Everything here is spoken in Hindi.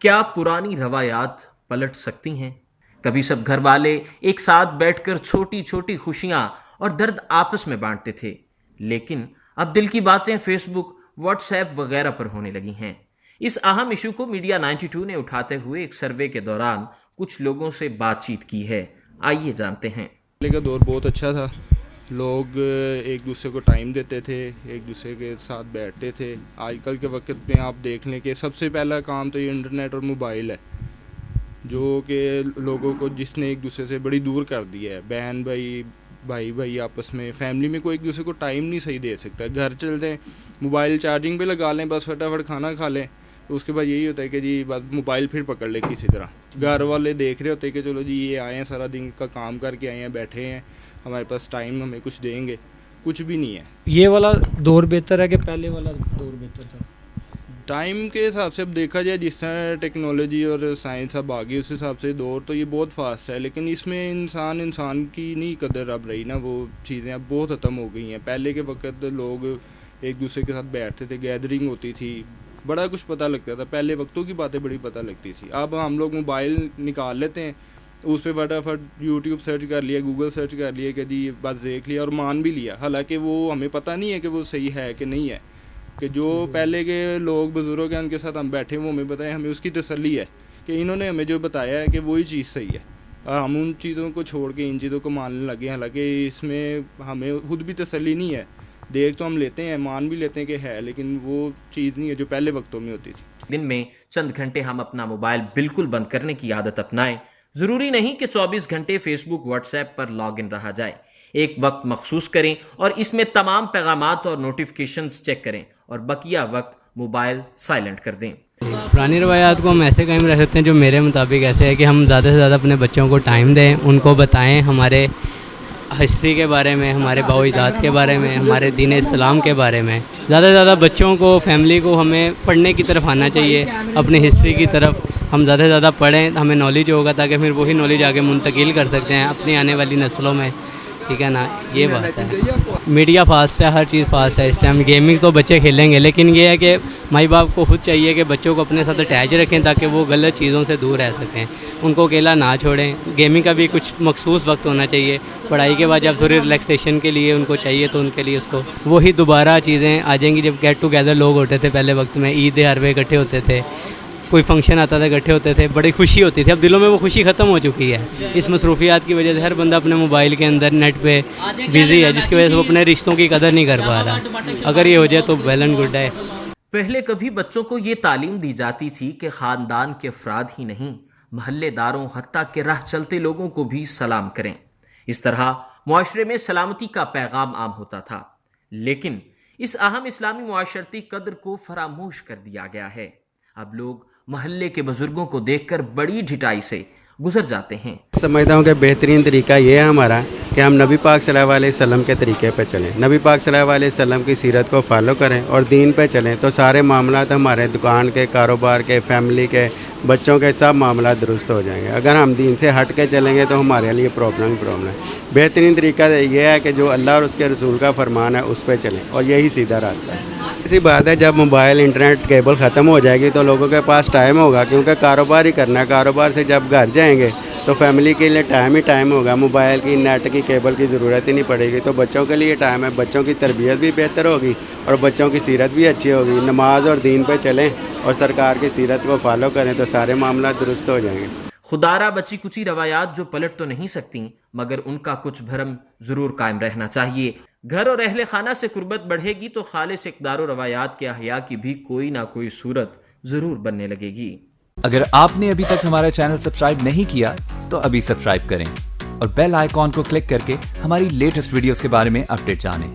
क्या पुरानी रवायात पलट सकती हैं? कभी सब घर वाले एक साथ बैठकर छोटी छोटी खुशियां और दर्द आपस में बांटते थे, लेकिन अब दिल की बातें फेसबुक, व्हाट्सएप वगैरह पर होने लगी हैं। इस अहम इशू को मीडिया 92 ने उठाते हुए एक सर्वे के दौरान कुछ लोगों से बातचीत की है। आइए जानते हैं। पहले का दौर बहुत अच्छा था। लोग एक दूसरे को टाइम देते थे, एक दूसरे के साथ बैठते थे। आजकल के वक्त में आप देख लें कि सबसे पहला काम तो ये इंटरनेट और मोबाइल है, जो कि लोगों को जिसने एक दूसरे से बड़ी दूर कर दिया है। बहन भाई, भाई भाई आपस में, फैमिली में कोई एक दूसरे को टाइम नहीं सही दे सकता। घर चल दें, मोबाइल चार्जिंग पे लगा लें, बस फटाफट खाना खा लें, तो उसके बाद यही होता है कि जी बस मोबाइल फिर पकड़ ले किसी तरह। घर वाले देख रहे होते हैं कि चलो जी ये आए हैं, सारा दिन का काम करके आए हैं, बैठे हैं, हमारे पास टाइम, हमें कुछ देंगे, कुछ भी नहीं है। ये वाला दौर बेहतर है कि पहले वाला दौर बेहतर था? टाइम के हिसाब से अब देखा जाए, जिस तरह टेक्नोलॉजी और साइंस अब आ गई, उस हिसाब से दौर तो ये बहुत फास्ट है, लेकिन इसमें इंसान की नहीं कदर अब रही ना। वो चीज़ें अब बहुत ख़त्म हो गई हैं। पहले के वक्त लोग एक दूसरे के साथ बैठते थे, गैदरिंग होती थी, बड़ा कुछ पता लगता था। पहले वक्तों की बातें बड़ी पता लगती थी। अब हम लोग मोबाइल निकाल लेते हैं, उस पर फटाफट यूट्यूब सर्च कर लिया, गूगल सर्च कर लिया कि जी बात देख लिया और मान भी लिया, हालांकि वो हमें पता नहीं है कि वो सही है कि नहीं है। कि जो पहले के लोग बुज़ुर्ग हैं उनके साथ हम बैठे, वो हमें बताएं, हमें उसकी तसल्ली है कि इन्होंने हमें जो बताया है कि वही चीज़ सही है, और हम उन चीज़ों को छोड़ के इन चीज़ों को मानने लगे। हालांकि इसमें हमें खुद भी तसल्ली नहीं है। देख तो हम लेते हैं, मान भी लेते हैं कि है, लेकिन वो चीज़ नहीं है जो पहले वक्तों में होती थी। दिन में चंद घंटे हम अपना मोबाइल बिल्कुल बंद करने की आदत अपनाएं। जरूरी नहीं कि 24 घंटे फेसबुक, व्हाट्सएप पर लॉग इन रहा जाए। एक वक्त मखसूस करें और इसमें तमाम पैगामात और नोटिफिकेशंस चेक करें, और बकिया वक्त मोबाइल साइलेंट कर दें। पुरानी रवायात को हम ऐसे कायम रख सकते हैं जो मेरे मुताबिक ऐसे है कि हम ज़्यादा से ज़्यादा अपने बच्चों को टाइम दें, उनको बताएं हमारे हिस्ट्री के बारे में, हमारे बाओ-अजदाद के बारे में, हमारे दीन इस्लाम के बारे में। ज़्यादा से ज़्यादा बच्चों को, फैमिली को हमें पढ़ने की तरफ आना चाहिए, अपनी हिस्ट्री की तरफ हम ज़्यादा से ज़्यादा पढ़ें, हमें नॉलेज होगा, ताकि फिर वही नॉलेज आगे मुंतकिल कर सकते हैं अपनी आने वाली नस्लों में। ठीक है ना, ये बात है। मीडिया फास्ट है, हर चीज़ फास्ट है इस टाइम। गेमिंग तो बच्चे खेलेंगे, लेकिन ये है कि माई बाप को खुद चाहिए कि बच्चों को अपने साथ अटैच रखें, ताकि वो गलत चीज़ों से दूर रह सकें, उनको अकेला ना छोड़ें। गेमिंग का भी कुछ मखसूस वक्त होना चाहिए। पढ़ाई के बाद जब थोड़ी रिलैक्सेशन के लिए उनको चाहिए, तो उनके लिए उसको वही दोबारा चीज़ें आ जाएंगी। जब गेट टुगेदर लोग होते थे पहले वक्त में, ईद हर वे इकट्ठे होते थे, कोई फंक्शन आता था, इकट्ठे होते थे, बड़ी खुशी होती थी। अब दिलों में वो खुशी ख़त्म हो चुकी है। इस मसरूफियात की वजह से हर बंदा अपने मोबाइल के अंदर नेट पे बिज़ी है, जिसकी वजह से वो अपने रिश्तों की कदर नहीं कर पा रहा। अगर ये हो जाए तो वेल एंड गुड है। पहले कभी बच्चों को ये तालीम दी जाती थी कि ख़ानदान के अफराद ही नहीं, महल्लेदारों, हत्ता के राह चलते लोगों को भी सलाम करें। इस तरह मुआशरे में सलामती का पैगाम आम होता था, लेकिन इस अहम इस्लामी मुआशरती कद्र को फरामोश कर दिया गया है। अब लोग मोहल्ले के बुजुर्गों को देखकर बड़ी ढिठाई से गुजर जाते हैं। समझता हूँ कि बेहतरीन तरीका ये है हमारा कि हम नबी पाक सल्लल्लाहु अलैहि वसल्लम के तरीके पे चलें, नबी पाक सल्लल्लाहु अलैहि वसल्लम की सीरत को फॉलो करें और दीन पे चलें, तो सारे मामलात हमारे दुकान के, कारोबार के, फैमिली के, बच्चों के सब मामला दुरुस्त हो जाएंगे। अगर हम दीन से हट के चलेंगे तो हमारे लिए प्रॉब्लम है। बेहतरीन तरीका ये है कि जो अल्लाह और उसके रसूल का फरमान है उस पर चलें, और यही सीधा रास्ता है। ऐसी बात है, जब मोबाइल, इंटरनेट, केबल ख़त्म हो जाएगी तो लोगों के पास टाइम होगा, क्योंकि कारोबार ही करना है। कारोबार से जब घर जाएंगे तो फैमिली के लिए टाइम ही टाइम होगा। मोबाइल की, नेट की, केबल की ज़रूरत ही नहीं पड़ेगी। तो बच्चों के लिए टाइम है, बच्चों की तरबियत भी बेहतर होगी और बच्चों की सीरत भी अच्छी होगी। नमाज और दीन पे चलें और सरकार की सीरत को फॉलो करें, तो सारे मामला दुरुस्त हो जाएंगे। खुदारा बची कुची रवायात जो पलट तो नहीं सकती, मगर उनका कुछ भरम जरूर कायम रहना चाहिए। घर और अहले खाना से कुर्बत बढ़ेगी तो खालिस इक़दार और रवायात के अहया की भी कोई ना कोई सूरत जरूर बनने लगेगी। अगर आपने अभी तक हमारा चैनल सब्सक्राइब नहीं किया तो अभी सब्सक्राइब करें और बेल आइकॉन को क्लिक करके हमारी लेटेस्ट वीडियोस के बारे में अपडेट जानें।